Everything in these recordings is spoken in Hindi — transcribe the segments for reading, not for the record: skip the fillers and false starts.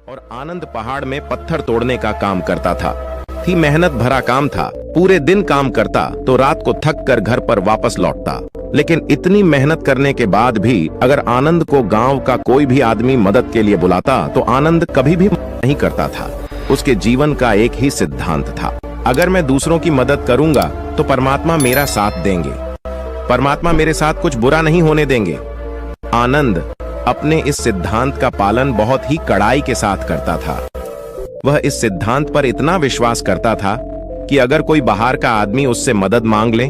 और आनंद पहाड़ में पत्थर तोड़ने का काम करता था। ही मेहनत भरा काम था। पूरे दिन काम करता तो रात को थक कर घर पर वापस लौटता। लेकिन इतनी मेहनत करने के बाद भी अगर आनंद को गांव का कोई भी आदमी मदद के लिए बुलाता तो आनंद कभी भी नहीं करता था। उसके जीवन का एक ही सिद्धांत था, अगर मैं दूसरों की मदद करूंगा तो परमात्मा मेरा साथ देंगे, परमात्मा मेरे साथ कुछ बुरा नहीं होने देंगे। आनंद अपने इस सिद्धांत का पालन बहुत ही कड़ाई के साथ करता था। वह इस सिद्धांत पर इतना विश्वास करता था कि अगर कोई बाहर का आदमी उससे मदद मांग ले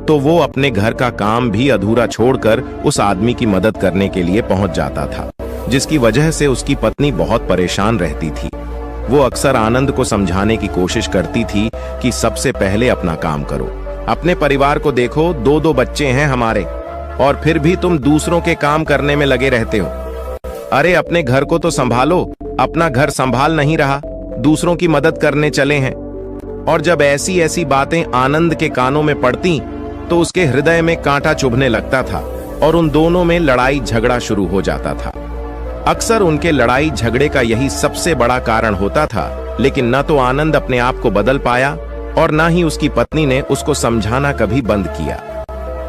तो वो अपने घर का काम भी अधूरा छोड़कर उस आदमी की मदद करने के लिए पहुंच जाता था, जिसकी वजह से उसकी पत्नी बहुत परेशान रहती थी। वो अक्सर आनंद को समझाने की कोशिश करती थी कि सबसे पहले अपना काम करो, अपने परिवार को देखो, 2-2 बच्चे हैं हमारे और फिर भी तुम दूसरों के काम करने में लगे रहते हो। अरे अपने घर को तो संभालो, अपना घर संभाल नहीं रहा, दूसरों की मदद करने चले हैं। और जब ऐसी ऐसी बातें आनंद के कानों में पड़ती तो उसके हृदय में कांटा चुभने लगता था और उन दोनों में लड़ाई झगड़ा शुरू हो जाता था। अक्सर उनके लड़ाई झगड़े का यही सबसे बड़ा कारण होता था, लेकिन न तो आनंद अपने आप को बदल पाया और न ही उसकी पत्नी ने उसको समझाना कभी बंद किया।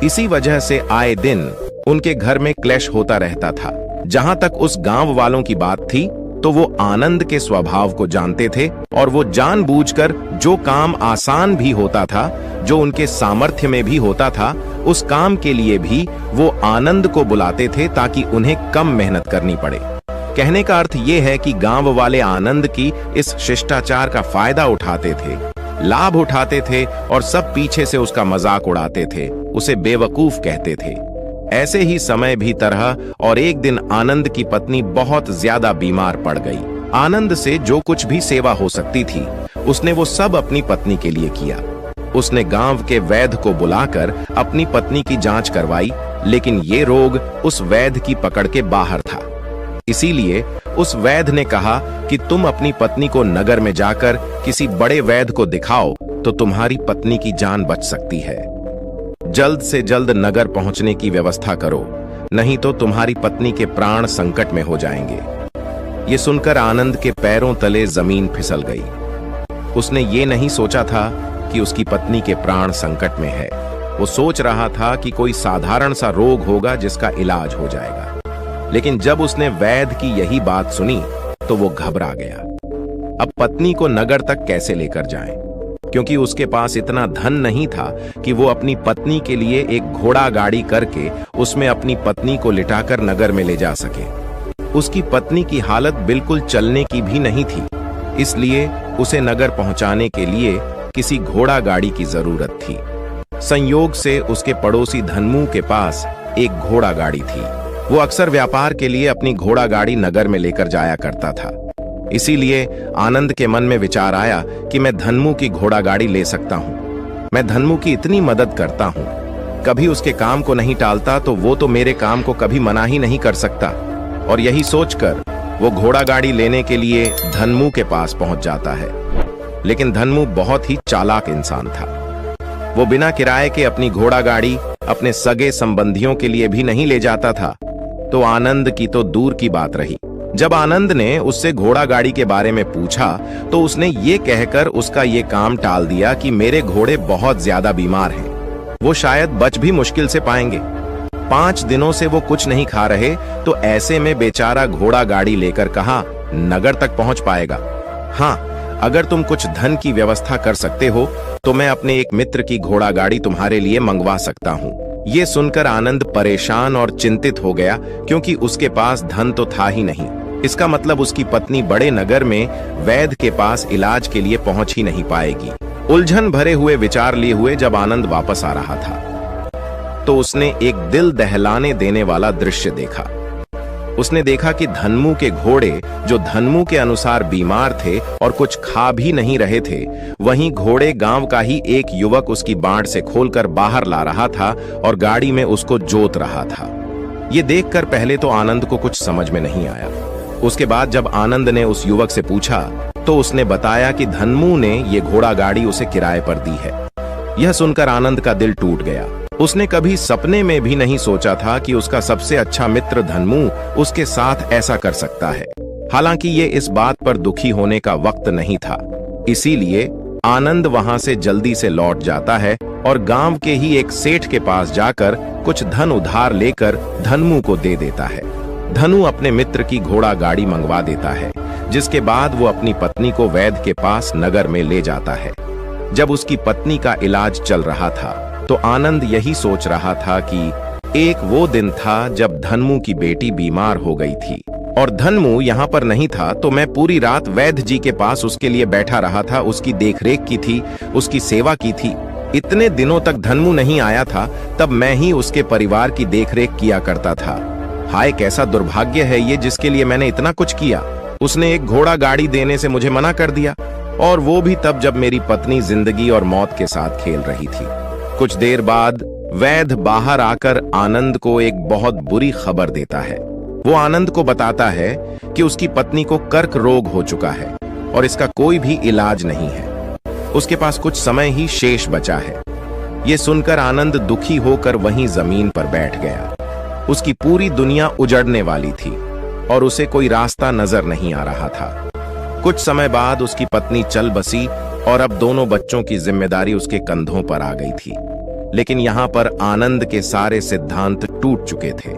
इसी वजह से आए दिन उनके घर में क्लैश होता रहता था। जहां तक उस गांव वालों की बात थी तो वो आनंद के स्वभाव को जानते थे और वो जानबूझकर जो काम आसान भी होता था, जो उनके सामर्थ्य में भी होता था, उस काम के लिए भी वो आनंद को बुलाते थे ताकि उन्हें कम मेहनत करनी पड़े। कहने का अर्थ ये है कि गांव वाले आनंद की इस शिष्टाचार का फायदा उठाते थे, लाभ उठाते थे और सब पीछे से उसका मजाक उड़ाते थे, उसे बेवकूफ कहते थे। ऐसे ही समय भी तरह और एक दिन आनंद की पत्नी बहुत ज्यादा बीमार पड़ गई। आनंद से जो कुछ भी सेवा हो सकती थी उसने वो सब अपनी पत्नी के लिए किया। उसने गांव के वैद्य को बुलाकर अपनी पत्नी की जांच करवाई, लेकिन ये रोग उस वैद्य की पकड़ के बाहर था। इसीलिए उस वैद्य ने कहा कि तुम अपनी पत्नी को नगर में जाकर किसी बड़े वैद्य को दिखाओ तो तुम्हारी पत्नी की जान बच सकती है। जल्द से जल्द नगर पहुंचने की व्यवस्था करो, नहीं तो तुम्हारी पत्नी के प्राण संकट में हो जाएंगे। ये सुनकर आनंद के पैरों तले जमीन फिसल गई। उसने ये नहीं सोचा था कि उसकी पत्नी के प्राण संकट में है। वो सोच रहा था कि कोई साधारण सा रोग होगा जिसका इलाज हो जाएगा। लेकिन जब उसने वैद्य की यही बात सुनी तो वो घबरा गया। अब पत्नी को नगर तक कैसे लेकर जाएं? क्योंकि उसके पास इतना धन नहीं था कि वो अपनी पत्नी के लिए एक घोड़ा गाड़ी करके उसमें अपनी पत्नी को लिटाकर नगर में ले जा सके। उसकी पत्नी की हालत बिल्कुल चलने की भी नहीं थी, इसलिए उसे नगर पहुंचाने के लिए किसी घोड़ा गाड़ी की जरूरत थी। संयोग से उसके पड़ोसी धनमू के पास एक घोड़ा गाड़ी थी। वो अक्सर व्यापार के लिए अपनी घोड़ा गाड़ी नगर में लेकर जाया करता था। इसीलिए आनंद के मन में विचार आया कि मैं धनमू की घोड़ा गाड़ी ले सकता हूँ। मैं धनमू की इतनी मदद करता हूँ, कभी उसके काम को नहीं टालता तो वो तो मेरे काम को कभी मना ही नहीं कर सकता। और यही सोचकर वो घोड़ा गाड़ी लेने के लिए धनमू के पास पहुंच जाता है। लेकिन धनमू बहुत ही चालाक इंसान था। वो बिना किराए के अपनी घोड़ा गाड़ी अपने सगे संबंधियों के लिए भी नहीं ले जाता था, तो आनंद की तो दूर की बात रही। जब आनंद ने उससे घोड़ा गाड़ी के बारे में पूछा तो उसने ये कहकर उसका ये काम टाल दिया कि मेरे घोड़े बहुत ज्यादा बीमार हैं, वो शायद बच भी मुश्किल से पाएंगे। 5 दिनों से वो कुछ नहीं खा रहे, तो ऐसे में बेचारा घोड़ा गाड़ी लेकर कहाँ नगर तक पहुंच पाएगा। हाँ, अगर तुम कुछ धन की व्यवस्था कर सकते हो तो मैं अपने एक मित्र की घोड़ा गाड़ी तुम्हारे लिए मंगवा सकता हूँ। ये सुनकर आनंद परेशान और चिंतित हो गया, क्योंकि उसके पास धन तो था ही नहीं। इसका मतलब उसकी पत्नी बड़े नगर में वैद्य के पास इलाज के लिए पहुंच ही नहीं पाएगी। उलझन भरे हुए विचार लिए हुए जब आनंद वापस आ रहा था तो उसने एक दिल दहलाने देने वाला दृश्य देखा। उसने देखा कि धनमू के घोड़े, जो धनमू के अनुसार बीमार थे और कुछ खा भी नहीं रहे थे, वहीं घोड़े गांव का ही एक युवक उसकी बाड़ से खोलकर बाहर ला रहा था और गाड़ी में उसको जोत रहा था। ये देखकर पहले तो आनंद को कुछ समझ में नहीं आया। उसके बाद जब आनंद ने उस युवक से पूछा तो उसने बताया कि धनमू ने ये घोड़ा गाड़ी उसे किराए पर दी है। यह सुनकर आनंद का दिल टूट गया। उसने कभी सपने में भी नहीं सोचा था कि उसका सबसे अच्छा मित्र धनमू उसके साथ ऐसा कर सकता है। हालांकि ये इस बात पर दुखी होने का वक्त नहीं था, इसीलिए आनंद वहां से जल्दी से लौट जाता है और गांव के ही एक सेठ के पास जाकर कुछ धन उधार लेकर धनमू को दे देता है। धनु अपने मित्र की घोड़ा गाड़ी मंगवा देता है, जिसके बाद वो अपनी पत्नी को वैद्य के पास नगर में ले जाता है। जब उसकी पत्नी का इलाज चल रहा था तो आनंद यही सोच रहा था कि एक वो दिन था जब धनमू की बेटी बीमार हो गई थी और धनमू यहाँ पर नहीं था, तो मैं पूरी रात वैद्य जी के पास उसके लिए बैठा रहा था, उसकी देखरेख की थी, उसकी सेवा की थी। इतने दिनों तक धनमू नहीं आया था, तब मैं ही उसके परिवार की देखरेख किया करता था। हाय, कैसा दुर्भाग्य है ये, जिसके लिए मैंने इतना कुछ किया। उसने एक घोड़ा गाड़ी देने से मुझे मना कर दिया, और वो भी तब जब मेरी पत्नी जिंदगी और मौत के साथ खेल रही थी। कुछ देर बाद वैद्य बाहर आकर आनंद को एक बहुत बुरी खबर देता है। वो आनंद को बताता है कि उसकी पत्नी को कर्क रोग हो चुका है और इसका कोई भी इलाज नहीं है। उसके पास कुछ समय ही शेष बचा है। ये सुनकर आनंद दुखी होकर वहीं जमीन पर बैठ गया। उसकी पूरी दुनिया उजड़ने वाली थी और उसे कोई रास्ता नजर नहीं आ रहा था। कुछ समय बाद उसकी पत्नी चल बसी और अब दोनों बच्चों की जिम्मेदारी उसके कंधों पर आ गई थी। लेकिन यहाँ पर आनंद के सारे सिद्धांत टूट चुके थे,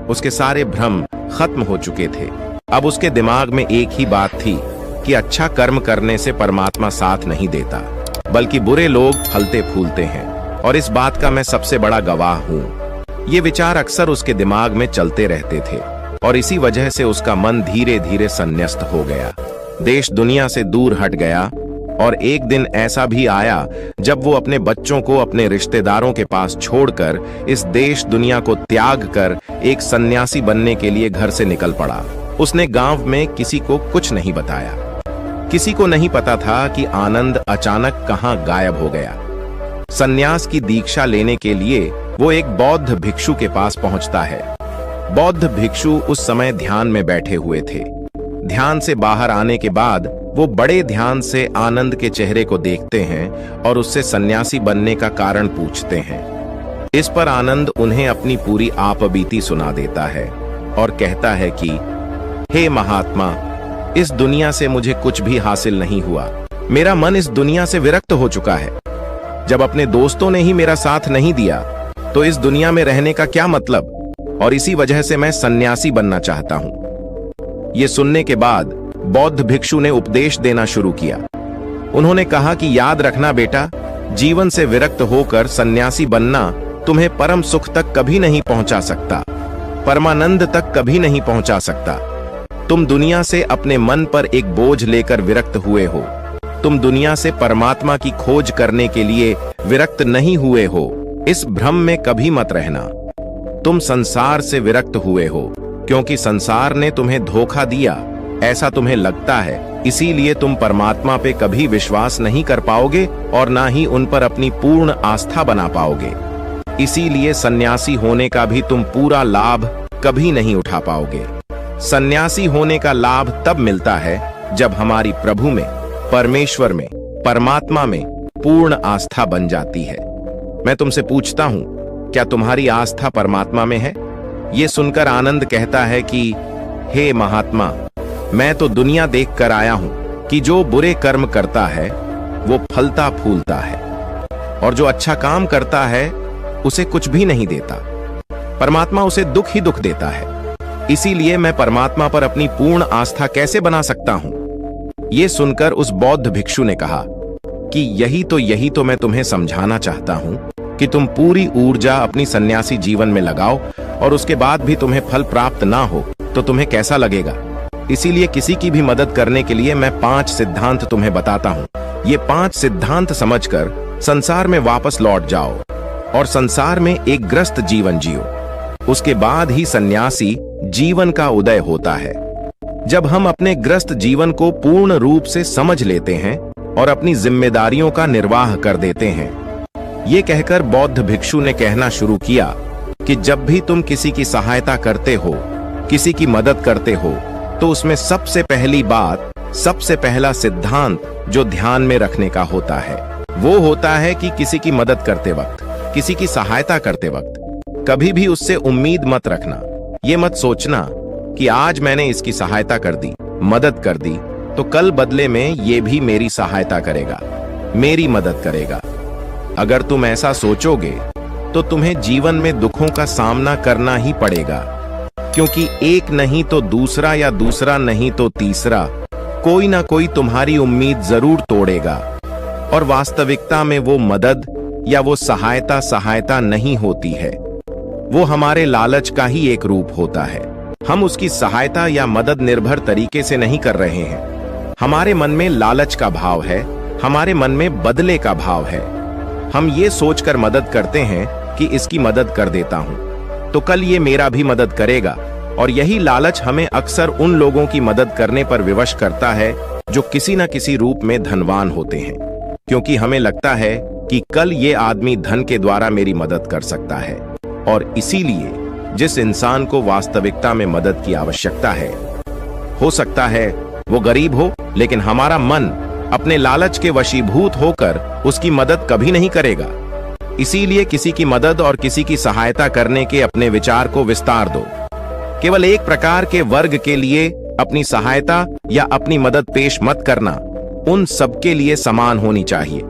उसके सारे भ्रम खत्म हो चुके थे। अब उसके दिमाग में एक ही बात थी कि अच्छा कर्म करने से परमात्मा साथ नहीं देता, बल्कि बुरे लोग फलते फूलते हैं, और इस बात का मैं सबसे बड़ा गवाह हूँ। ये विचार अक्सर उसके दिमाग में चलते रहते थे और इसी वजह से उसका मन धीरे धीरे संन्यस्त हो गया, देश दुनिया से दूर हट गया। और एक दिन ऐसा भी आया जब वो अपने बच्चों को अपने रिश्तेदारों के पास छोड़कर इस देश दुनिया को त्याग कर एक सन्यासी बनने के लिए घर से निकल पड़ा। उसने गांव में किसी को कुछ नहीं बताया। किसी को नहीं पता था कि आनंद अचानक कहां गायब हो गया। सन्यास की दीक्षा लेने के लिए वो एक बौद्ध भिक्षु के पास पहुंचता है। बौद्ध भिक्षु उस समय ध्यान में बैठे हुए थे। ध्यान से बाहर आने के बाद वो बड़े ध्यान से आनंद के चेहरे को देखते हैं और उससे सन्यासी बनने का कारण पूछते हैं। इस पर आनंद उन्हें अपनी पूरी आपबीती सुना देता है और कहता है कि हे महात्मा, इस दुनिया से मुझे कुछ भी हासिल नहीं हुआ। मेरा मन इस दुनिया से विरक्त हो चुका है। जब अपने दोस्तों ने ही मेरा साथ नहीं दिया तो इस दुनिया में रहने का क्या मतलब, और इसी वजह से मैं सन्यासी बनना चाहता हूं। ये सुनने के बाद बौद्ध भिक्षु ने उपदेश देना शुरू किया। उन्होंने कहा कि याद रखना बेटा, जीवन से विरक्त होकर सन्यासी बनना तुम्हें परम सुख तक कभी नहीं पहुंचा सकता, परमानंद तक कभी नहीं पहुंचा सकता। तुम दुनिया से अपने मन पर एक बोझ लेकर विरक्त हुए हो। तुम दुनिया से परमात्मा की खोज करने के लिए विरक्त नहीं हुए हो। इस भ्रम में कभी मत रहना। तुम संसार से विरक्त हुए हो क्योंकि संसार ने तुम्हें धोखा दिया, ऐसा तुम्हें लगता है। इसीलिए तुम परमात्मा पे कभी विश्वास नहीं कर पाओगे और ना ही उन पर अपनी पूर्ण आस्था बना पाओगे। इसीलिए सन्यासी होने का भी तुम पूरा लाभ कभी नहीं उठा पाओगे। सन्यासी होने का लाभ तब मिलता है जब हमारी प्रभु में, परमेश्वर में, परमात्मा में पूर्ण आस्था बन जाती है। मैं तुमसे पूछता हूं, क्या तुम्हारी आस्था परमात्मा में है? ये सुनकर आनंद कहता है कि हे महात्मा, मैं तो दुनिया देख कर आया हूं कि जो बुरे कर्म करता है वो फलता फूलता है, और जो अच्छा काम करता है उसे कुछ भी नहीं देता। परमात्मा उसे दुख ही दुख देता है। इसीलिए मैं परमात्मा पर अपनी पूर्ण आस्था कैसे बना सकता हूं? ये सुनकर उस बौद्ध भिक्षु ने कहा कि यही तो मैं तुम्हें समझाना चाहता हूं कि तुम पूरी ऊर्जा अपनी सन्यासी जीवन में लगाओ और उसके बाद भी तुम्हें फल प्राप्त ना हो तो तुम्हें कैसा लगेगा। इसीलिए किसी की भी मदद करने के लिए मैं 5 सिद्धांत तुम्हें बताता हूं। ये 5 सिद्धांत समझकर संसार में वापस लौट जाओ और संसार में एक ग्रस्त जीवन जियो। उसके बाद ही सन्यासी जीवन का उदय होता है। जब हम अपने ग्रस्त जीवन को पूर्ण रूप से समझ लेते हैं और अपनी जिम्मेदारियों का निर्वाह कर देते हैं। ये कहकर बौद्ध भिक्षु ने कहना शुरू किया कि जब भी तुम किसी की सहायता करते हो, किसी की मदद करते हो, तो उसमें सबसे पहली बात, सबसे पहला सिद्धांत जो ध्यान में रखने का होता है वो होता है कि किसी की मदद करते वक्त, किसी की सहायता करते वक्त कभी भी उससे उम्मीद मत रखना। ये मत सोचना कि आज मैंने इसकी सहायता कर दी मदद कर दी तो कल बदले में ये भी मेरी सहायता करेगा, मेरी मदद करेगा। अगर तुम ऐसा सोचोगे तो तुम्हें जीवन में दुखों का सामना करना ही पड़ेगा, क्योंकि एक नहीं तो दूसरा या दूसरा नहीं तो तीसरा कोई ना कोई तुम्हारी उम्मीद जरूर तोड़ेगा। और वास्तविकता में वो मदद या वो सहायता नहीं होती है, वो हमारे लालच का ही एक रूप होता है। हम उसकी सहायता या मदद निर्भर तरीके से नहीं कर रहे हैं। हमारे मन में लालच का भाव है, हमारे मन में बदले का भाव है। हम ये सोचकर मदद करते हैं कि इसकी मदद कर देता हूं तो कल ये मेरा भी मदद करेगा, और यही लालच हमें अक्सर उन लोगों की मदद करने पर विवश करता है जो किसी न किसी रूप में धनवान होते हैं, क्योंकि हमें लगता है कि कल ये आदमी धन के द्वारा मेरी मदद कर सकता है। और इसीलिए जिस इंसान को वास्तविकता में मदद की आवश्यकता है, हो सकता है वो गरीब हो, लेकिन हमारा मन अपने लालच के वशीभूत होकर उसकी मदद कभी नहीं करेगा। इसीलिए किसी की मदद और किसी की सहायता करने के अपने विचार को विस्तार दो। केवल एक प्रकार के वर्ग के लिए अपनी सहायता या अपनी मदद पेश मत करना, उन सबके लिए समान होनी चाहिए।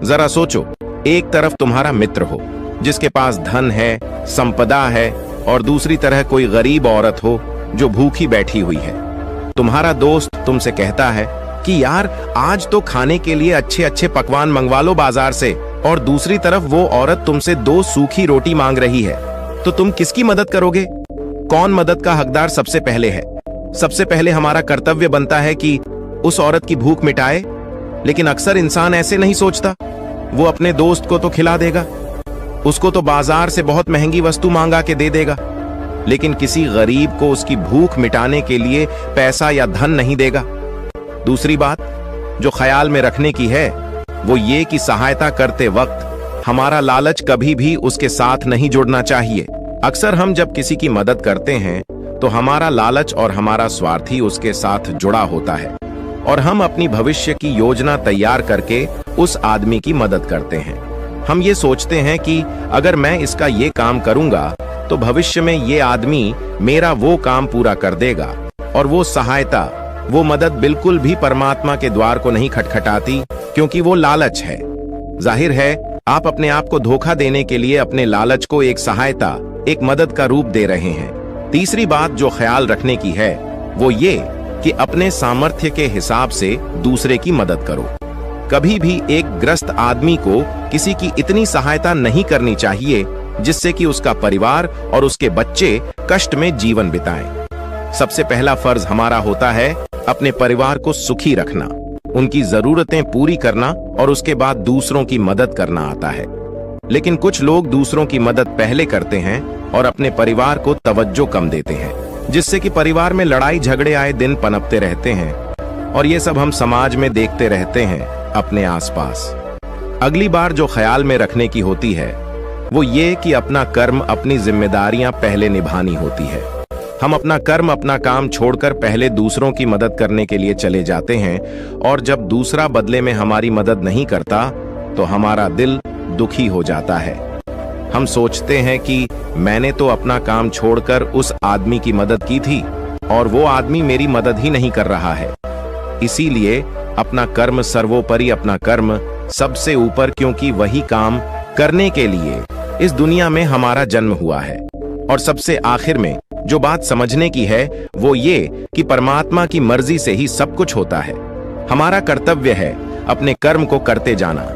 जरा सोचो, एक तरफ तुम्हारा मित्र हो जिसके पास धन है, संपदा है, और दूसरी तरह कोई गरीब औरत हो जो भूखी बैठी हुई है। तुम्हारा दोस्त तुमसे कहता है कि यार आज तो खाने के लिए अच्छे अच्छे पकवान मंगवा लो बाजार से, और दूसरी तरफ वो औरत तुमसे 2 सूखी रोटी मांग रही है, तो तुम किसकी मदद करोगे? कौन मदद का हकदार सबसे पहले है? सबसे पहले हमारा कर्तव्य बनता है कि उस औरत की भूख मिटाए, लेकिन अक्सर इंसान ऐसे नहीं सोचता। वो अपने दोस्त को तो खिला देगा, उसको तो बाजार से बहुत महंगी वस्तु मांगा के दे देगा, लेकिन किसी गरीब को उसकी भूख मिटाने के लिए पैसा या धन नहीं देगा। दूसरी बात जो ख्याल में रखने की है वो ये कि सहायता करते वक्त हमारा लालच कभी भी उसके साथ नहीं जुड़ना चाहिए। अक्सर हम जब किसी की मदद करते हैं तो हमारा लालच और हमारा स्वार्थ ही उसके साथ जुड़ा होता है, और हम अपनी भविष्य की योजना तैयार करके उस आदमी की मदद करते हैं। हम ये सोचते हैं कि अगर मैं इसका ये काम करूंगा तो भविष्य में ये आदमी मेरा वो काम पूरा कर देगा, और वो सहायता, वो मदद बिल्कुल भी परमात्मा के द्वार को नहीं खटखटाती, क्योंकि वो लालच है। जाहिर है आप अपने आप को धोखा देने के लिए अपने लालच को एक सहायता, एक मदद का रूप दे रहे हैं। तीसरी बात जो ख्याल रखने की है वो ये कि अपने सामर्थ्य के हिसाब से दूसरे की मदद करो। कभी भी एक ग्रस्त आदमी को किसी की इतनी सहायता नहीं करनी चाहिए जिससे कि उसका परिवार और उसके बच्चे कष्ट में जीवन बिताएं। सबसे पहला फर्ज हमारा होता है अपने परिवार को सुखी रखना, उनकी जरूरतें पूरी करना, और उसके बाद दूसरों की मदद करना आता है। लेकिन कुछ लोग दूसरों की मदद पहले करते हैं और अपने परिवार को तवज्जो कम देते हैं, जिससे कि परिवार में लड़ाई झगड़े आए दिन पनपते रहते हैं, और ये सब हम समाज में देखते रहते हैं अपने आसपास। अगली बार जो ख्याल में रखने की होती है वो ये कि अपना कर्म, अपनी जिम्मेदारियां पहले निभानी होती है। हम अपना कर्म, अपना काम छोड़कर पहले दूसरों की मदद करने के लिए चले जाते हैं, और जब दूसरा बदले में हमारी मदद नहीं करता तो हमारा दिल दुखी हो जाता है। हम सोचते हैं कि मैंने तो अपना काम छोड़कर उस आदमी की मदद की थी और वो आदमी मेरी मदद ही नहीं कर रहा है। इसीलिए अपना कर्म सर्वोपरि, अपना कर्म सबसे ऊपर, क्योंकि वही काम करने के लिए इस दुनिया में हमारा जन्म हुआ है। और सबसे आखिर में जो बात समझने की है वो ये कि परमात्मा की मर्जी से ही सब कुछ होता है। हमारा कर्तव्य है अपने कर्म को करते जाना।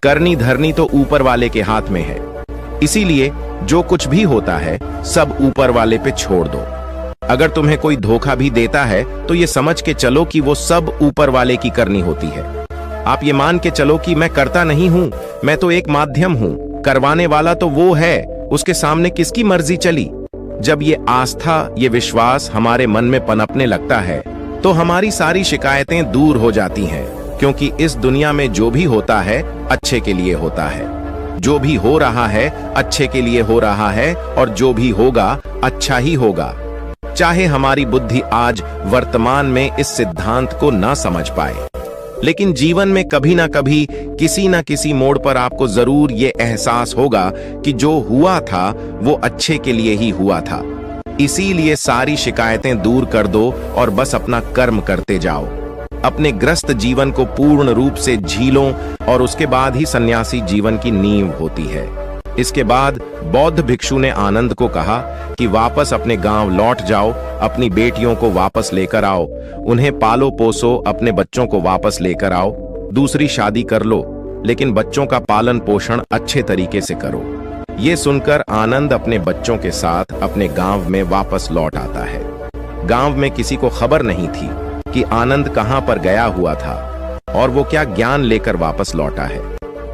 करनी धरनी तो ऊपर वाले के हाथ में है, इसीलिए जो कुछ भी होता है सब ऊपर वाले पे छोड़ दो। अगर तुम्हें कोई धोखा भी देता है तो ये समझ के चलो कि वो सब ऊपर वाले की करनी होती है। आप ये मान के चलो कि मैं करता नहीं हूं, मैं तो एक माध्यम हूं, करवाने वाला तो वो है, उसके सामने किसकी मर्जी चली। जब ये आस्था, ये विश्वास हमारे मन में पनपने लगता है तो हमारी सारी शिकायतें दूर हो जाती हैं, क्योंकि इस दुनिया में जो भी होता है अच्छे के लिए होता है। जो भी हो रहा है अच्छे के लिए हो रहा है, और जो भी होगा अच्छा ही होगा। चाहे हमारी बुद्धि आज वर्तमान में इस सिद्धांत को ना समझ पाए, लेकिन जीवन में कभी ना कभी किसी ना किसी मोड़ पर आपको जरूर ये एहसास होगा कि जो हुआ था वो अच्छे के लिए ही हुआ था। इसीलिए सारी शिकायतें दूर कर दो और बस अपना कर्म करते जाओ। अपने ग्रस्त जीवन को पूर्ण रूप से झीलो और उसके बाद ही सन्यासी जीवन की नींव होती है। इसके बाद बौद्ध भिक्षु ने आनंद को कहा कि वापस अपने गांव लौट जाओ, अपनी बेटियों को वापस लेकर आओ, उन्हें पालो पोसो, अपने बच्चों को वापस लेकर आओ, दूसरी शादी कर लो, लेकिन बच्चों का पालन पोषण अच्छे तरीके से करो। ये सुनकर आनंद अपने बच्चों के साथ अपने गांव में वापस लौट आता है। गांव में किसी को खबर नहीं थी कि आनंद कहां पर गया हुआ था और वो क्या ज्ञान लेकर वापस लौटा है।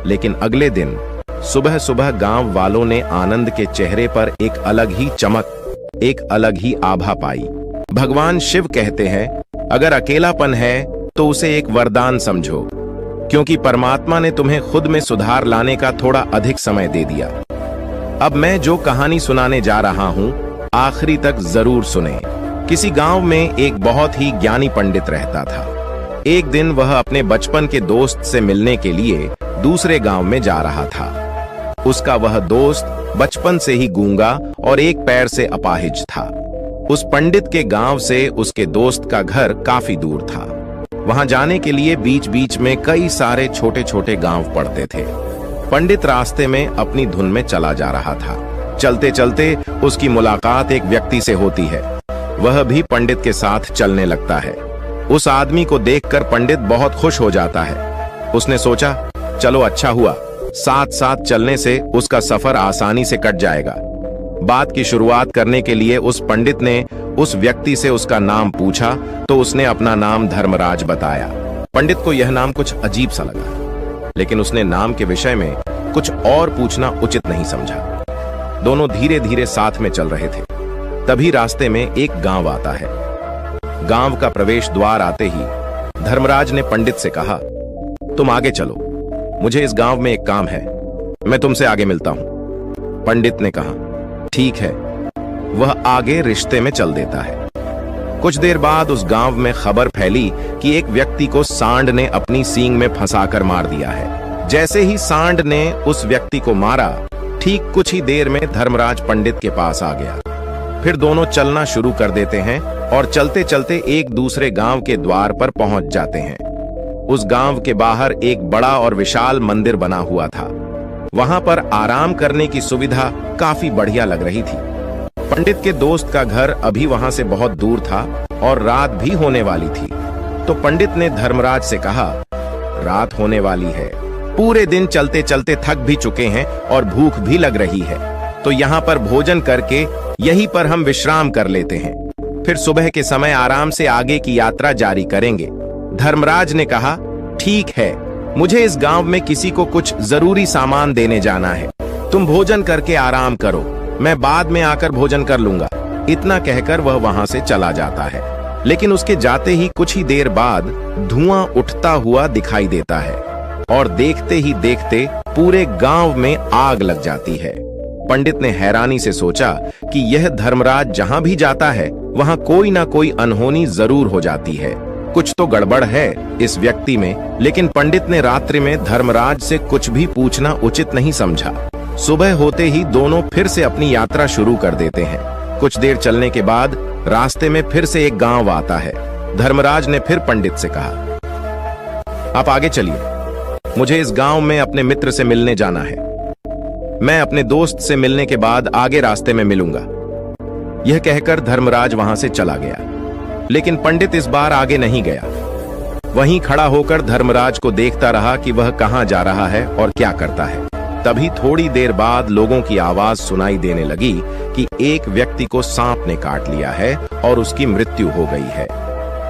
लेकिन अगले दिन सुबह सुबह गांव वालों ने आनंद के चेहरे पर एक अलग ही चमक, एक अलग ही आभा पाई। भगवान शिव कहते हैं, अगर अकेलापन है तो उसे एक वरदान समझो, क्योंकि परमात्मा ने तुम्हें खुद में सुधार लाने का थोड़ा अधिक समय दे दिया। अब मैं जो कहानी सुनाने जा रहा हूं, आखिरी तक जरूर सुने। किसी गांव में एक बहुत ही ज्ञानी पंडित रहता था। एक दिन वह अपने बचपन के दोस्त से मिलने के लिए दूसरे गांव में जा रहा था। उसका वह दोस्त बचपन से ही गूंगा और एक पैर से अपाहिज था। उस पंडित के गांव से उसके दोस्त का घर काफी दूर था। वहां जाने के लिए बीच बीच में कई सारे छोटे छोटे गांव पड़ते थे। पंडित रास्ते में अपनी धुन में चला जा रहा था। चलते चलते उसकी मुलाकात एक व्यक्ति से होती है। वह भी पंडित के साथ चलने लगता है। उस आदमी को देखकर पंडित बहुत खुश हो जाता है। उसने सोचा, चलो अच्छा हुआ, साथ साथ चलने से उसका सफर आसानी से कट जाएगा। बात की शुरुआत करने के लिए उस पंडित ने उस व्यक्ति से उसका नाम पूछा तो उसने अपना नाम धर्मराज बताया। पंडित को यह नाम कुछ अजीब सा लगा, लेकिन उसने नाम के विषय में कुछ और पूछना उचित नहीं समझा। दोनों धीरे धीरे साथ में चल रहे थे। तभी रास्ते में एक गांव आता है। गांव का प्रवेश द्वार आते ही धर्मराज ने पंडित से कहा, तुम आगे चलो, मुझे इस गांव में एक काम है, मैं तुमसे आगे मिलता हूं। पंडित ने कहा, ठीक है। वह आगे रिश्ते में चल देता है। कुछ देर बाद उस गांव में खबर फैली कि एक व्यक्ति को सांड ने अपनी सींग में फंसाकर मार दिया है। जैसे ही सांड ने उस व्यक्ति को मारा, ठीक कुछ ही देर में धर्मराज पंडित के पास आ गया। फिर दोनों चलना शुरू कर देते हैं और चलते चलते एक दूसरे गांव के द्वार पर पहुंच जाते हैं। उस गांव के बाहर एक बड़ा और विशाल मंदिर बना हुआ था। वहां पर आराम करने की सुविधा काफी बढ़िया लग रही थी। पंडित के दोस्त का घर अभी वहां से बहुत दूर था और रात भी होने वाली थी। तो पंडित ने धर्मराज से कहा, रात होने वाली है, पूरे दिन चलते चलते थक भी चुके हैं और भूख भी लग रही है, तो यहाँ पर भोजन करके यहीं पर हम विश्राम कर लेते हैं, फिर सुबह के समय आराम से आगे की यात्रा जारी करेंगे। धर्मराज ने कहा, ठीक है, मुझे इस गांव में किसी को कुछ जरूरी सामान देने जाना है, तुम भोजन करके आराम करो, मैं बाद में आकर भोजन कर लूंगा। इतना कहकर वह वहां से चला जाता है। लेकिन उसके जाते ही कुछ ही देर बाद धुआं उठता हुआ दिखाई देता है और देखते ही देखते पूरे गांव में आग लग जाती है। पंडित ने हैरानी से सोचा कि यह धर्मराज जहां भी जाता है वहां कोई ना कोई अनहोनी जरूर हो जाती है, कुछ तो गड़बड़ है इस व्यक्ति में। लेकिन पंडित ने रात्रि में धर्मराज से कुछ भी पूछना उचित नहीं समझा। सुबह होते ही दोनों फिर से अपनी यात्रा शुरू कर देते हैं। कुछ देर चलने के बाद रास्ते में फिर से एक गांव आता है। धर्मराज ने फिर पंडित से कहा, आप आगे चलिए, मुझे इस गांव में अपने मित्र से मिलने जाना है, मैं अपने दोस्त से मिलने के बाद आगे रास्ते में मिलूंगा। यह कहकर धर्मराज वहां से चला गया। लेकिन पंडित इस बार आगे नहीं गया। वहीं खड़ा होकर धर्मराज को देखता रहा कि वह कहां जा रहा है और क्या करता है। तभी थोड़ी देर बाद लोगों की आवाज सुनाई देने लगी कि एक व्यक्ति को सांप ने काट लिया है और उसकी मृत्यु हो गई है।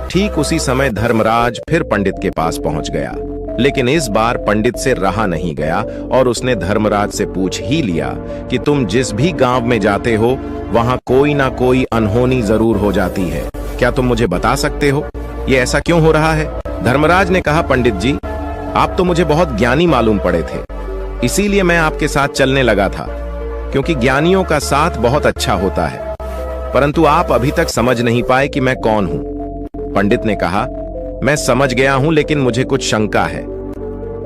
ठीक उसी समय धर्मराज फिर पंडित के पास पहुंच गया। लेकिन इस बार पंडित से रहा नहीं गया और उसने धर्मराज से पूछ ही लिया कि तुम जिस भी गांव में जाते हो वहां कोई ना कोई अनहोनी जरूर हो जाती है, क्या तुम मुझे बता सकते हो ये ऐसा क्यों हो रहा है? धर्मराज ने कहा, पंडित जी, आप तो मुझे बहुत ज्ञानी मालूम पड़े थे, इसीलिए मैं आपके साथ चलने लगा था, क्योंकि ज्ञानियों का साथ बहुत अच्छा होता है, परंतु आप अभी तक समझ नहीं पाए कि मैं कौन हूं। पंडित ने कहा, मैं समझ गया हूं, लेकिन मुझे कुछ शंका है।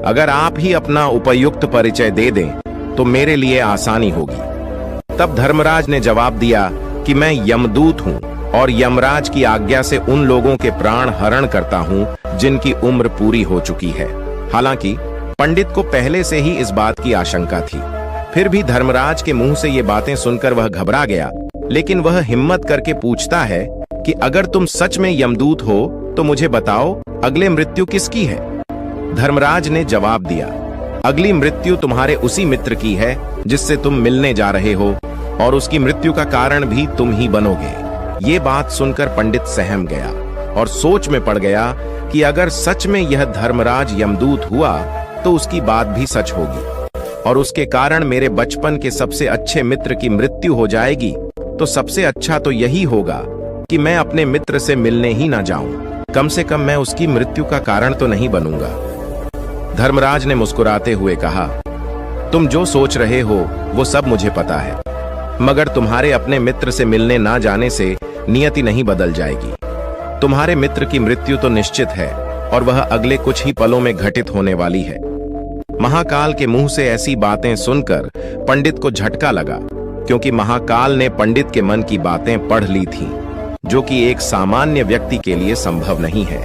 अगर आप ही अपना उपयुक्त परिचय दे दें तो मेरे लिए आसानी होगी। तब धर्मराज ने जवाब दिया कि मैं यमदूत हूँ और यमराज की आज्ञा से उन लोगों के प्राण हरण करता हूँ जिनकी उम्र पूरी हो चुकी है। हालांकि पंडित को पहले से ही इस बात की आशंका थी, फिर भी धर्मराज के मुंह से ये बातें सुनकर वह घबरा गया। लेकिन वह हिम्मत करके पूछता है कि अगर तुम सच में यमदूत हो तो मुझे बताओ, अगले मृत्यु किसकी है? धर्मराज ने जवाब दिया, अगली मृत्यु तुम्हारे उसी मित्र की है जिससे तुम मिलने जा रहे हो, और उसकी मृत्यु का कारण भी तुम ही बनोगे। ये बात सुनकर पंडित सहम गया और सोच में पड़ गया कि अगर सच में यह धर्मराज यमदूत हुआ तो उसकी बात भी सच होगी और उसके कारण मेरे बचपन के सबसे अच्छे मित्र की मृत्यु हो जाएगी, तो सबसे अच्छा तो यही होगा कि मैं अपने मित्र से मिलने ही ना जाऊं। कम से कम मैं उसकी मृत्यु का कारण तो नहीं बनूंगा। धर्मराज ने मुस्कुराते हुए कहा, तुम जो सोच रहे हो वो सब मुझे पता है, मगर तुम्हारे अपने मित्र से मिलने ना जाने से नियति नहीं बदल जाएगी। तुम्हारे मित्र की मृत्यु तो निश्चित है और वह अगले कुछ ही पलों में घटित होने वाली है। महाकाल के मुंह से ऐसी बातें सुनकर पंडित को झटका लगा, क्योंकि महाकाल ने पंडित के मन की बातें पढ़ ली थीं, जो कि एक सामान्य व्यक्ति के लिए संभव नहीं है।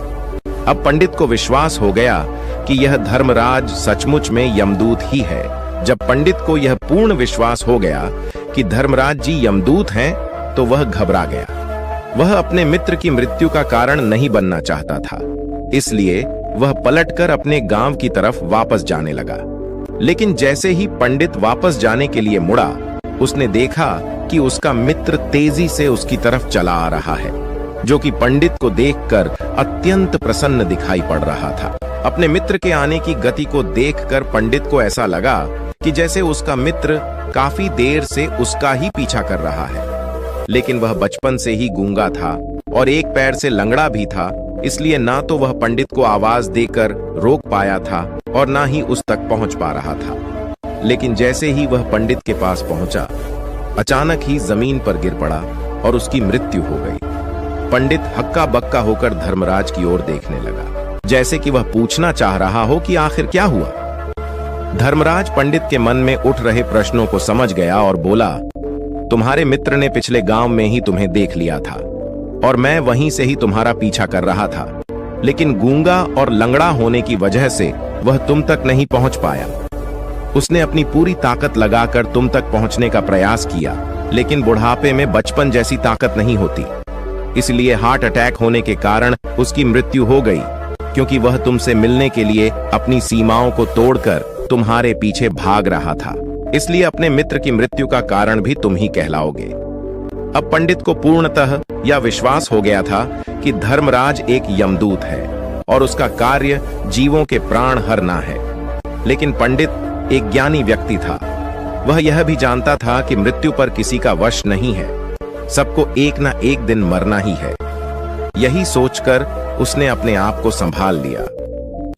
अब पंडित को विश्वास हो गया कि यह धर्मराज सचमुच में यमदूत ही है। जब पंडित को यह पूर्ण विश्वास हो गया कि धर्मराज जी यमदूत हैं, तो वह घबरा गया। वह अपने मित्र की मृत्यु का कारण नहीं बनना चाहता था, इसलिए वह पलटकर अपने गांव की तरफ वापस जाने लगा। लेकिन जैसे ही पंडित वापस जाने के लिए मुड़ा, उसने देखा कि उसका मित्र तेजी से उसकी तरफ चला आ रहा है, जो कि पंडित को देखकर अत्यंत प्रसन्न दिखाई पड़ रहा था। अपने मित्र के आने की गति को देखकर पंडित को ऐसा लगा कि जैसे उसका मित्र काफी देर से उसका ही पीछा कर रहा है। लेकिन वह बचपन से ही गूंगा था और एक पैर से लंगड़ा भी था, इसलिए ना तो वह पंडित को आवाज देकर रोक पाया था और ना ही उस तक पहुंच पा रहा था। लेकिन जैसे ही वह पंडित के पास पहुंचा, अचानक ही जमीन पर गिर पड़ा और उसकी मृत्यु हो गई। पंडित हक्का बक्का होकर धर्मराज की ओर देखने लगा, जैसे कि वह पूछना चाह रहा हो कि आखिर क्या हुआ। धर्मराज पंडित के मन में उठ रहे प्रश्नों को समझ गया और बोला, तुम्हारे मित्र ने पिछले गांव में ही तुम्हें देख लिया था और मैं वहीं से ही तुम्हारा पीछा कर रहा था, लेकिन गूंगा और लंगड़ा होने की वजह से वह तुम तक नहीं पहुंच पाया। उसने अपनी पूरी ताकत लगाकर तुम तक पहुंचने का प्रयास किया, लेकिन बुढ़ापे में बचपन जैसी ताकत नहीं होती, इसलिए हार्ट अटैक होने के कारण उसकी मृत्यु हो गई, क्योंकि वह तुमसे मिलने के लिए अपनी सीमाओं को तोड़कर तुम्हारे पीछे भाग रहा था। इसलिए अपने मित्र की मृत्यु का कारण भी तुम ही कहलाओगे। अब पंडित को पूर्णतः यह विश्वास हो गया था कि धर्मराज एक यमदूत है और उसका कार्य जीवों के प्राण हरना है। लेकिन पंडित एक ज्ञानी व्यक्ति था। वह यह भी जानता था कि मृत्यु पर किसी का वश नहीं है, सबको एक ना एक दिन मरना ही है। यही सोचकर उसने अपने आप को संभाल लिया।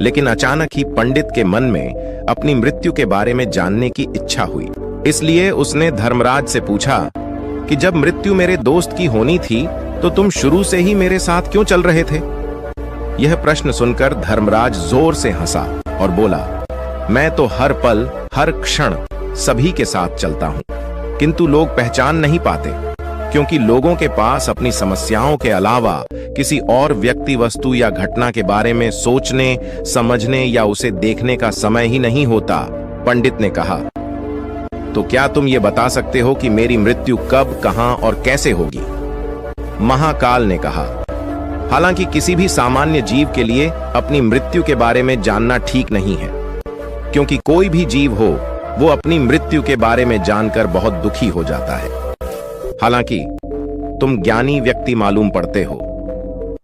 लेकिन अचानक ही पंडित के मन में अपनी मृत्यु के बारे में जानने की इच्छा हुई। इसलिए उसने धर्मराज से पूछा कि जब मृत्यु मेरे दोस्त की होनी थी तो तुम शुरू से ही मेरे साथ क्यों चल रहे थे? यह प्रश्न सुनकर धर्मराज जोर से हंसा और बोला, मैं तो हर पल हर क्षण सभी के साथ चलता हूं, किंतु लोग पहचान नहीं पाते, क्योंकि लोगों के पास अपनी समस्याओं के अलावा किसी और व्यक्ति, वस्तु या घटना के बारे में सोचने, समझने या उसे देखने का समय ही नहीं होता। पंडित ने कहा, तो क्या तुम ये बता सकते हो कि मेरी मृत्यु कब, कहां और कैसे होगी? महाकाल ने कहा, हालांकि किसी भी सामान्य जीव के लिए अपनी मृत्यु के बारे में जानना ठीक नहीं है, क्योंकि कोई भी जीव हो वो अपनी मृत्यु के बारे में जानकर बहुत दुखी हो जाता है। हालांकि तुम ज्ञानी व्यक्ति मालूम पड़ते हो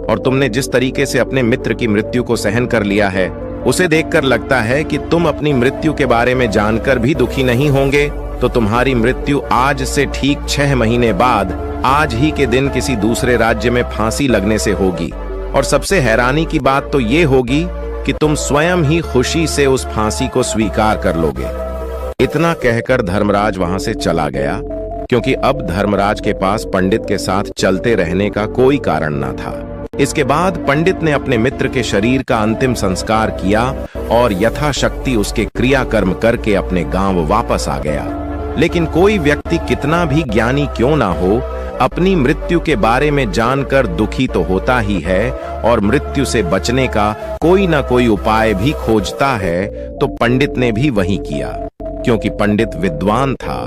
और तुमने जिस तरीके से अपने मित्र की मृत्यु को सहन कर लिया है, उसे देखकर लगता है कि तुम अपनी मृत्यु के बारे में जानकर भी दुखी नहीं होंगे। तो तुम्हारी मृत्यु आज से ठीक 6 महीने बाद आज ही के दिन किसी दूसरे राज्य में फांसी लगने से होगी। और सबसे हैरानी की बात तो ये होगी कि तुम स्वयं ही खुशी से उस फांसी को स्वीकार कर लोगे। इतना कहकर धर्मराज वहां से चला गया, क्योंकि अब धर्मराज के पास पंडित के साथ चलते रहने का कोई कारण न था। इसके बाद पंडित ने अपने मित्र के शरीर का अंतिम संस्कार किया और यथाशक्ति उसके क्रियाकर्म करके अपने गांव वापस आ गया। लेकिन कोई व्यक्ति कितना भी ज्ञानी क्यों ना हो, अपनी मृत्यु के बारे में जानकर दुखी तो होता ही है और मृत्यु से बचने का कोई ना कोई उपाय भी खोजता है, तो पंडित ने भी वही किया। क्योंकि पंडित विद्वान था,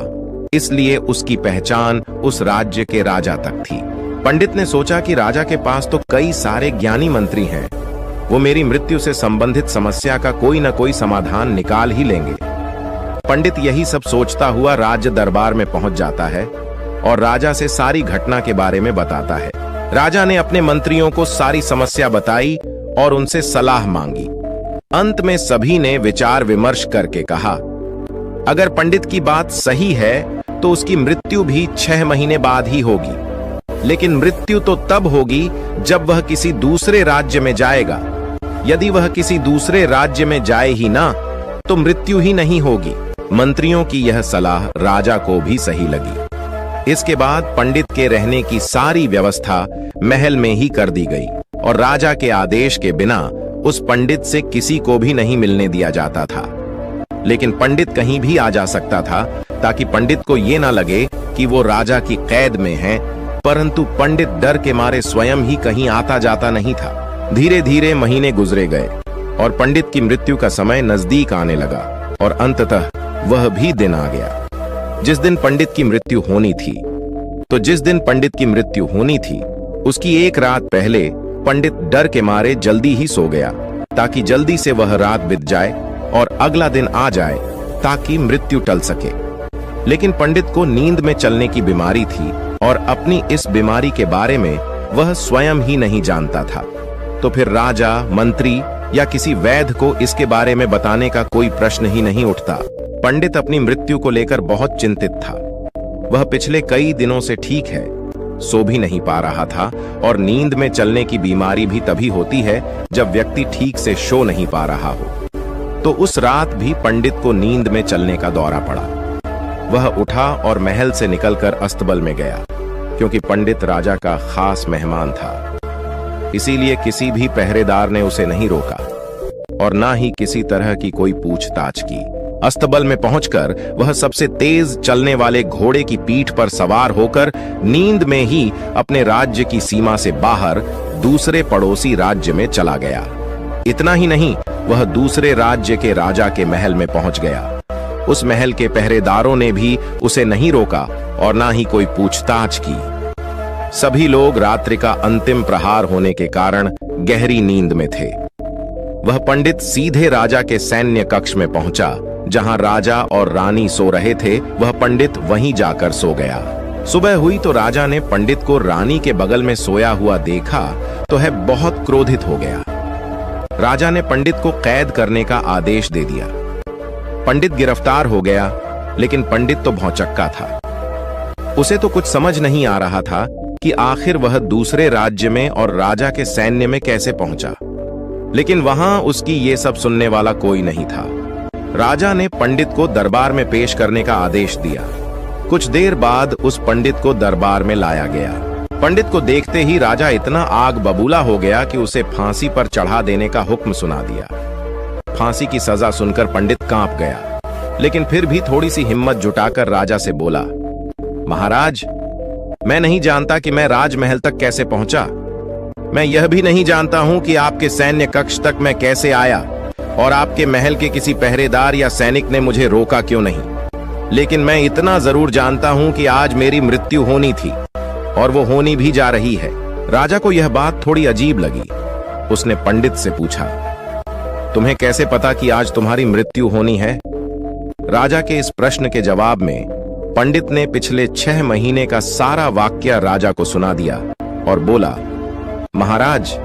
इसलिए उसकी पहचान उस राज्य के राजा तक थी। पंडित ने सोचा कि राजा के पास तो कई सारे ज्ञानी मंत्री हैं, वो मेरी मृत्यु से संबंधित समस्या का कोई ना कोई समाधान निकाल ही लेंगे। पंडित यही सब सोचता हुआ राज्य दरबार में पहुंच जाता है और राजा से सारी घटना के बारे में बताता है। राजा ने अपने मंत्रियों को सारी समस्या बताई और उनसे सलाह मांगी। अंत में सभी ने विचार विमर्श करके कहा, अगर पंडित की बात सही है तो उसकी मृत्यु भी 6 महीने बाद ही होगी, लेकिन मृत्यु तो तब होगी जब वह किसी दूसरे राज्य में जाएगा। यदि वह किसी दूसरे राज्य में जाए ही ना, तो मृत्यु ही नहीं होगी। मंत्रियों की यह सलाह राजा को भी सही लगी। इसके बाद पंडित के रहने की सारी व्यवस्था महल में ही कर दी गई और राजा के आदेश के बिना उस पंडित से किसी को भी नहीं मिलने दिया जाता था। लेकिन पंडित कहीं भी आ जा सकता था, ताकि पंडित को ये ना लगे कि वो राजा की कैद में है। परंतु पंडित डर के मारे स्वयं ही कहीं आता जाता नहीं था। धीरे धीरे महीने गुजरे गए और पंडित की मृत्यु का समय नजदीक आने लगा और अंततः वह भी दिन आ गया जिस दिन पंडित की मृत्यु होनी थी। तो जिस दिन पंडित की मृत्यु होनी थी, उसकी एक रात पहले पंडित डर के मारे जल्दी ही सो गया, ताकि जल्दी से वह रात बीत जाए और अगला दिन आ जाए, ताकि मृत्यु टल सके। लेकिन पंडित को नींद में चलने की बीमारी थी और अपनी इस बीमारी के बारे में वह स्वयं ही नहीं जानता था। तो फिर राजा, मंत्री या किसी वैद्य को इसके बारे में बताने का कोई प्रश्न ही नहीं उठता। पंडित अपनी मृत्यु को लेकर बहुत चिंतित था। वह पिछले कई दिनों से ठीक है, सो भी नहीं पा रहा था, और नींद में चलने की बीमारी भी तभी होती है जब व्यक्ति ठीक से सो नहीं पा रहा हो। तो उस रात भी पंडित को नींद में चलने का दौरा पड़ा। वह उठा और महल से निकलकर अस्तबल में गया, क्योंकि पंडित राजा का खास मेहमान था। इसीलिए किसी भी पहरेदार ने उसे नहीं रोका और ना ही किसी तरह की कोई पूछताछ की। अस्तबल में पहुंचकर वह सबसे तेज चलने वाले घोड़े की पीठ पर सवार होकर नींद में ही अपने राज्य की सीमा से बाहर दूसरे पड़ोसी राज्य में चला गया। इतना ही नहीं, वह दूसरे राज्य के राजा के महल में पहुंच गया। उस महल के पहरेदारों ने भी उसे नहीं रोका और ना ही कोई पूछताछ की। सभी लोग रात्रि का अंतिम प्रहार होने के कारण गहरी नींद में थे। वह पंडित सीधे राजा के सैन्य कक्ष में पहुंचा, जहां राजा और रानी सो रहे थे। वह पंडित वहीं जाकर सो गया। सुबह हुई तो राजा ने पंडित को रानी के बगल में सोया हुआ देखा तो है बहुत क्रोधित हो गया। राजा ने पंडित को कैद करने का आदेश दे दिया। पंडित गिरफ्तार हो गया, लेकिन पंडित तो भौचक्का था। उसे तो कुछ समझ नहीं आ रहा था कि आखिर वह दूसरे राज्य में और राजा के सैन्य में कैसे पहुंचा। लेकिन वहां उसकी ये सब सुनने वाला कोई नहीं था। राजा ने पंडित को दरबार में पेश करने का आदेश दिया। कुछ देर बाद उस पंडित को दरबार में लाया गया। पंडित को देखते ही राजा इतना आग बबूला हो गया कि उसे फांसी पर चढ़ा देने का हुक्म सुना दिया। फांसी की सजा सुनकर पंडित कांप गया, लेकिन फिर भी थोड़ी सी हिम्मत जुटाकर राजा से बोला, महाराज, मैं नहीं जानता कि मैं राजमहल तक कैसे पहुंचा। मैं यह भी नहीं जानता हूं कि आपके सैन्य कक्ष तक मैं कैसे आया और आपके महल के किसी पहरेदार या सैनिक ने मुझे रोका क्यों नहीं। लेकिन मैं इतना जरूर जानता हूं कि आज मेरी मृत्यु होनी थी और वो होनी भी जा रही है। राजा को यह बात थोड़ी अजीब लगी। उसने पंडित से पूछा, तुम्हें कैसे पता कि आज तुम्हारी मृत्यु होनी है? राजा के इस प्रश्न के जवाब में पंडित ने पिछले 6 महीने का सारा वाकया राजा को सुना दिया और बोला, महाराज,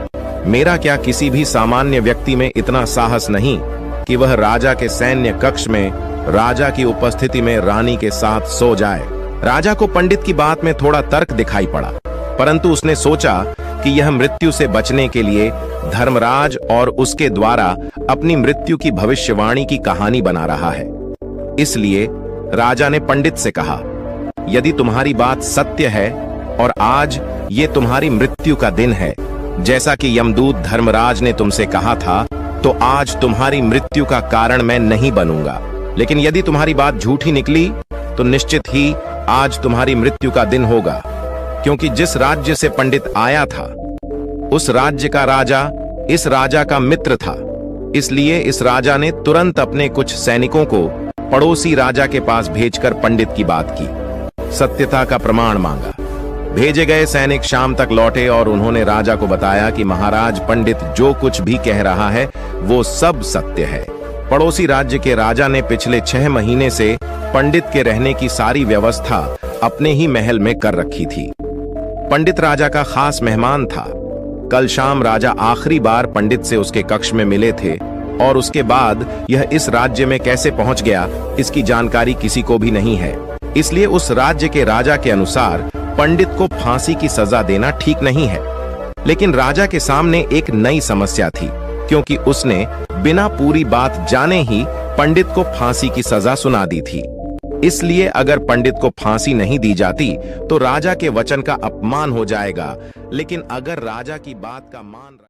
मेरा क्या किसी भी सामान्य व्यक्ति में इतना साहस नहीं कि वह राजा के सैन्य कक्ष में राजा की उपस्थिति में रानी के साथ सो जाए। राजा को पंडित की बात में थोड़ा तर्क दिखाई पड़ा, परंतु उसने सोचा कि यह मृत्यु से बचने के लिए धर्मराज और उसके द्वारा अपनी मृत्यु की भविष्यवाणी की कहानी बना रहा है। इसलिए राजा ने पंडित से कहा, यदि तुम्हारी बात सत्य है और आज ये तुम्हारी मृत्यु का दिन है, जैसा कि यमदूत धर्मराज ने तुमसे कहा था, तो आज तुम्हारी मृत्यु का कारण मैं नहीं बनूंगा। लेकिन यदि तुम्हारी बात झूठी निकली तो निश्चित ही आज तुम्हारी मृत्यु का दिन होगा। क्योंकि जिस राज्य से पंडित आया था उस राज्य का राजा इस राजा का मित्र था। इसलिए इस राजा ने तुरंत अपने कुछ सैनिकों को पड़ोसी राजा के पास भेजकर पंडित की बात की, सत्यता का प्रमाण मांगा। भेजे गए सैनिक शाम तक लौटे और उन्होंने राजा को बताया कि महाराज, पंडित जो कुछ भी कह रहा है वो सब सत्य है। पड़ोसी राज्य के राजा ने पिछले 6 महीने से पंडित के रहने की सारी व्यवस्था अपने ही महल में कर रखी थी। पंडित राजा का खास मेहमान था। कल शाम राजा आखिरी बार पंडित से उसके कक्ष में मिले थे और उसके बाद यह इस राज्य में कैसे पहुंच गया इसकी जानकारी किसी को भी नहीं है। इसलिए उस राज्य के राजा के अनुसार पंडित को फांसी की सजा देना ठीक नहीं है। लेकिन राजा के सामने एक नई समस्या थी, क्योंकि उसने बिना पूरी बात जाने ही पंडित को फांसी की सजा सुना दी थी। इसलिए अगर पंडित को फांसी नहीं दी जाती तो राजा के वचन का अपमान हो जाएगा। लेकिन अगर राजा की बात का मान